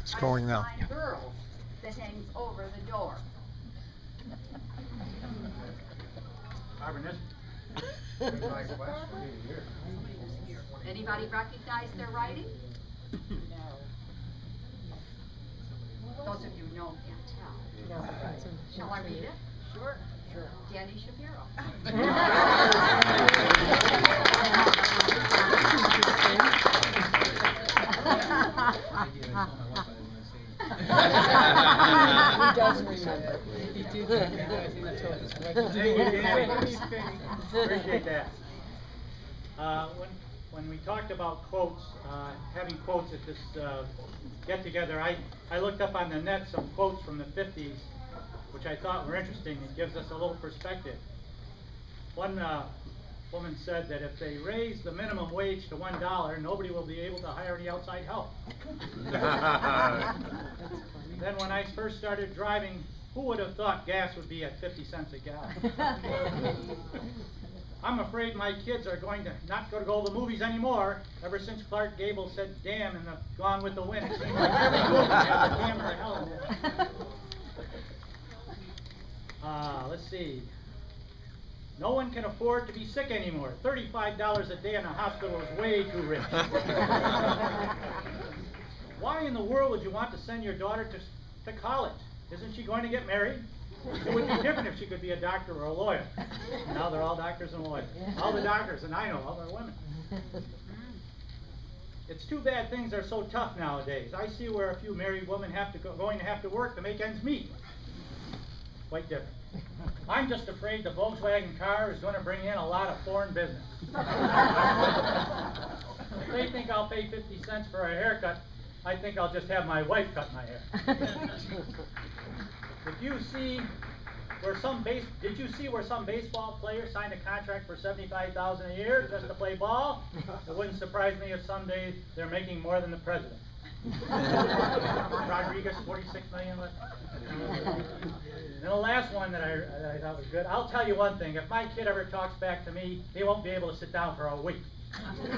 It's going now. By girls that hangs over the door. Anybody recognize their writing? No. Those of you who know can't tell. No. Shall I read it? Sure. Sure. Danny Shapiro. He does remember. Appreciate that. When we talked about quotes, having quotes at this get-together, I looked up on the net some quotes from the 50s, which I thought were interesting. It gives us a little perspective. One woman said that if they raise the minimum wage to $1, nobody will be able to hire any outside help. Then when I first started driving, who would have thought gas would be at 50 cents a gallon? I'm afraid my kids are going to not go to the movies anymore. Ever since Clark Gable said damn in the Gone with the Wind, it seems like every movie has a damn in the hell in it. Let's see. No one can afford to be sick anymore. $35 a day in a hospital is way too rich. Why in the world would you want to send your daughter to college? Isn't she going to get married? It would be different if she could be a doctor or a lawyer. Now they're all doctors and lawyers. All the doctors, and I know, all are women. It's too bad things are so tough nowadays. I see where a few married women going to have to work to make ends meet. Quite different. I'm just afraid the Volkswagen car is going to bring in a lot of foreign business. If they think I'll pay 50 cents for a haircut, I think I'll just have my wife cut my hair. If you see where did you see where some baseball player signed a contract for $75,000 a year just to play ball? It wouldn't surprise me if someday they're making more than the president. Rodriguez, 46 million. And the last one that I thought was good. I'll tell you one thing: if my kid ever talks back to me, he won't be able to sit down for a week.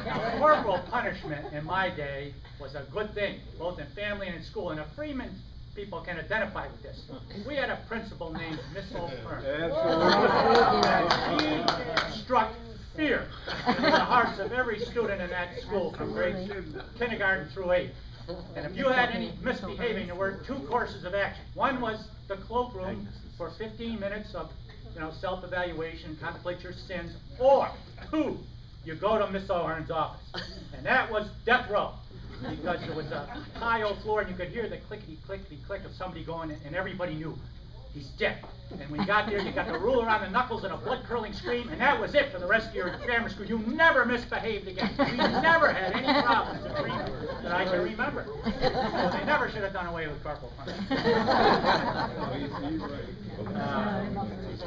Now, corporal punishment in my day was a good thing, both in family and in school, and the Freeman people can identify with this. We had a principal named Miss O'Fern. She struck fear in the hearts of every student in that school from grade kindergarten through 8th. And if you had any misbehaving, there were 2 courses of action. One was the cloakroom for 15 minutes of self-evaluation, contemplate your sins, or 2, you go to Miss O'Hearn's office. And that was death row, because there was a tile floor and you could hear the clickety-clickety-click of somebody going, and everybody knew he's dead. And when you got there, you got the ruler on the knuckles and a blood-curdling scream, and that was it for the rest of your grammar school. You never misbehaved again. We never had any problems at Freeman that I can remember. So they never should have done away with corporal punishment.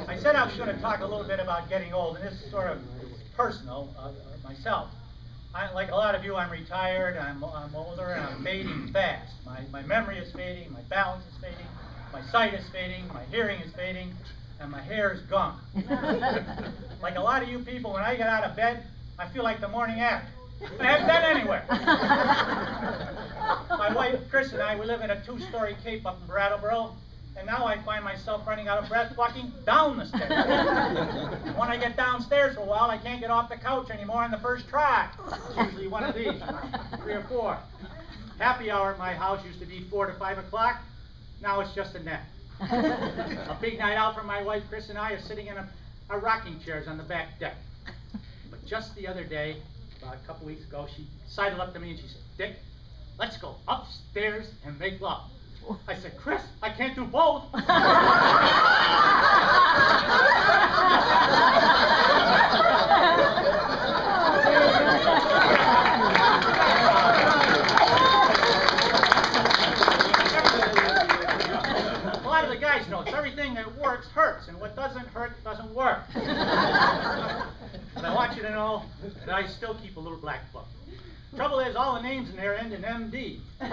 I said I was going to talk a little bit about getting old, and this is sort of personal, myself. Like a lot of you, I'm retired, I'm older, and I'm fading fast. My memory is fading, my balance is fading, my sight is fading, my hearing is fading, and my hair is gone. Like a lot of you people, when I get out of bed, I feel like the morning after. I haven't been anywhere. My wife, Chris, and I, we live in a 2-story cape up in Brattleboro, and now I find myself running out of breath walking down the stairs. When I get downstairs for a while, I can't get off the couch anymore on the first try. It's usually one of these, 3 or 4. Happy hour at my house used to be 4 to 5 o'clock. Now it's just a nap. A big night out for my wife, Chris, and I are sitting in our rocking chairs on the back deck. But just the other day, about a couple weeks ago, she sidled up to me and she said, "Dick, let's go upstairs and make love." I said, "Chris, I can't do both." A lot of the guys know everything that works hurts, and what doesn't hurt doesn't work. But I want you to know that I still keep a little black book. Trouble is, all the names in there end in MD. A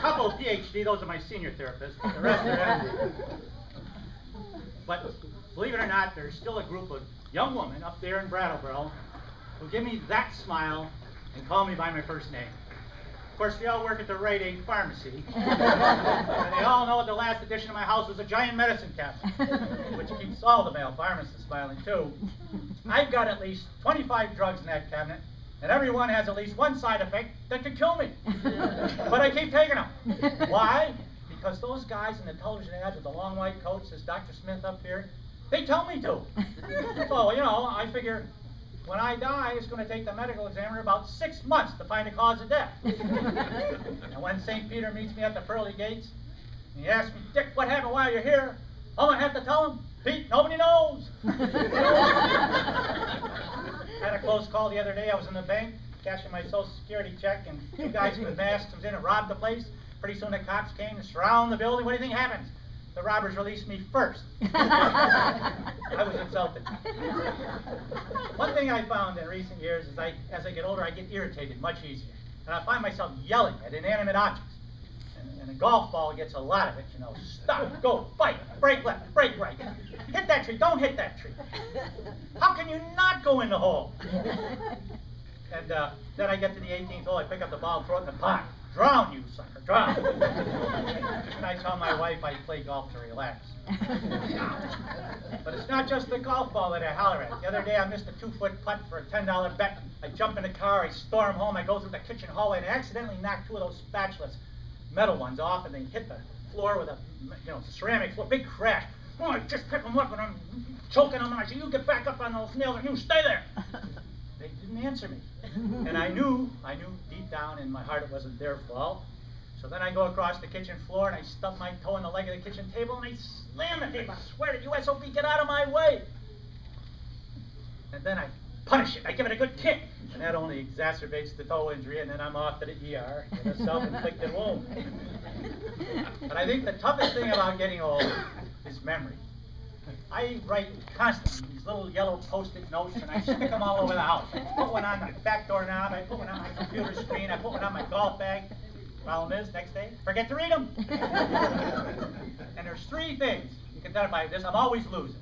couple of PhD, those are my senior therapists. The rest are MD. But believe it or not, there's still a group of young women up there in Brattleboro who give me that smile and call me by my first name. course, we all work at the Rite Aid pharmacy. And they all know the last addition to my house was a giant medicine cabinet, which keeps all the male pharmacists smiling, too. I've got at least 25 drugs in that cabinet, and every one has at least one side effect that could kill me. But I keep taking them. Why? Because those guys in the television ads with the long white coats, as Dr. Smith up here, they tell me to. So, you know, I figure when I die, it's going to take the medical examiner about 6 months to find the cause of death. And when St. Peter meets me at the pearly gates, and he asks me, Dick, what happened while you're here? All I have to tell him, Pete, nobody knows. Had a close call the other day. I was in the bank cashing my Social Security check, and 2 guys with masks comes in and robbed the place. Pretty soon the cops came and surrounded the building. What do you think happens? The robbers released me first. I was insulted. One thing I found in recent years is as I get older, I get irritated much easier. And I find myself yelling at inanimate objects. And a golf ball gets a lot of it, you know. Stop, go, fight, break left, break right. Hit that tree, don't hit that tree. How can you not go in the hole? And then I get to the 18th hole, I pick up the ball, throw it in the pond. Drown, you sucker, drown. And I tell my wife I play golf to relax. But it's not just the golf ball that I holler at. The other day I missed a 2-foot putt for a $10 bet. I jump in the car, I storm home, I go through the kitchen hallway, and I accidentally knock 2 of those spatulas, metal ones, off, and they hit the floor with a, you know, ceramic floor, big crash. Oh, I just pick them up, and I'm choking them, and I say, you get back up on those nails, and you stay there. They didn't answer me. And I knew deep down in my heart it wasn't their fault. So then I go across the kitchen floor and I stub my toe in the leg of the kitchen table and I slam the table. I swear to you, SOB, get out of my way. And then I punish it. I give it a good kick. And that only exacerbates the toe injury, and then I'm off to the ER with a self-inflicted wound. But I think the toughest thing about getting old is memory. I write constantly these little yellow Post-it notes, and I stick them all over the house. I put one on the back door knob, I put one on my computer screen, I put one on my golf bag. Problem is, next day, forget to read them. And there's 3 things you can identify this. I'm always losing.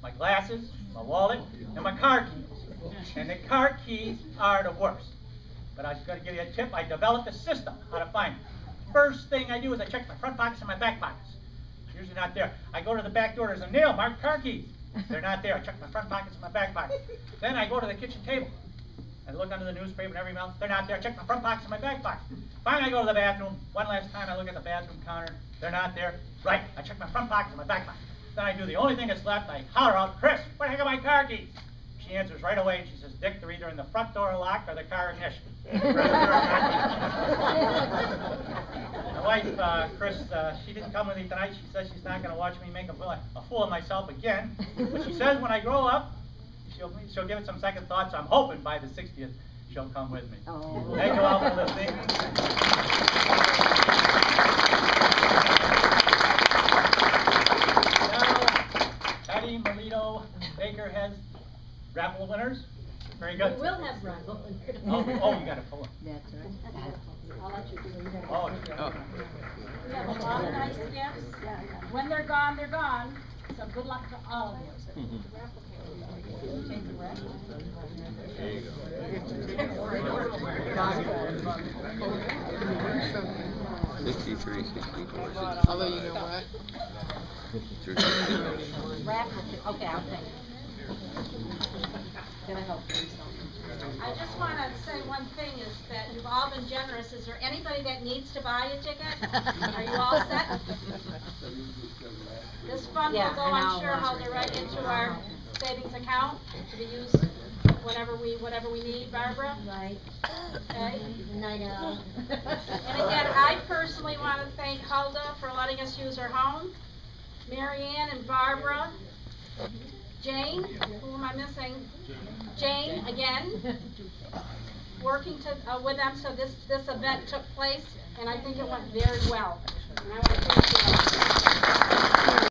My glasses, my wallet, and my car keys. And the car keys are the worst. But I was going to give you a tip. I developed a system how to find them. First thing I do is I check my front pockets and my back pockets. Usually not there. I go to the back door, there's a nail marked car keys. They're not there. I check my front pockets and my back pockets. Then I go to the kitchen table. I look under the newspaper and everything else. They're not there. I check my front pockets and my back pockets. Finally, I go to the bathroom. One last time, I look at the bathroom counter. They're not there. Right. I check my front pockets and my back pockets. Then I do the only thing that's left. I holler out, Chris, where the heck are my car keys? She answers right away and she says, Dick, they're either in the front door lock or the car ignition. My wife, Chris, she didn't come with me tonight. She says she's not going to watch me make a fool of myself again. But she says when I grow up, she'll give it some second thoughts. So I'm hoping by the 60th she'll come with me. Oh. Thank you all for listening. Now, Patty Melito Baker has raffle winners. Very good. We will have raffle winners. Oh, you got to pull them. That's right. I'll let you do it. Oh. We have a lot of nice gifts. When they're gone, they're gone. So good luck to all of you. Take the raffle. There you go. 63, 64. Although you know what? Raffle. Okay, I'll take it. Gonna help you. I just want to say one thing is that you've all been generous. Is there anybody that needs to buy a ticket? Are you all set? This fund will go, I'm sure, how they're right into our savings account to be used whatever we need, Barbara? Right. Okay. Night out. And again, I personally want to thank Hulda for letting us use her home, Mary Ann and Barbara, Jane, who am I missing? Jane, again, working with them so this event took place, and I think it went very well. And I want to thank you all.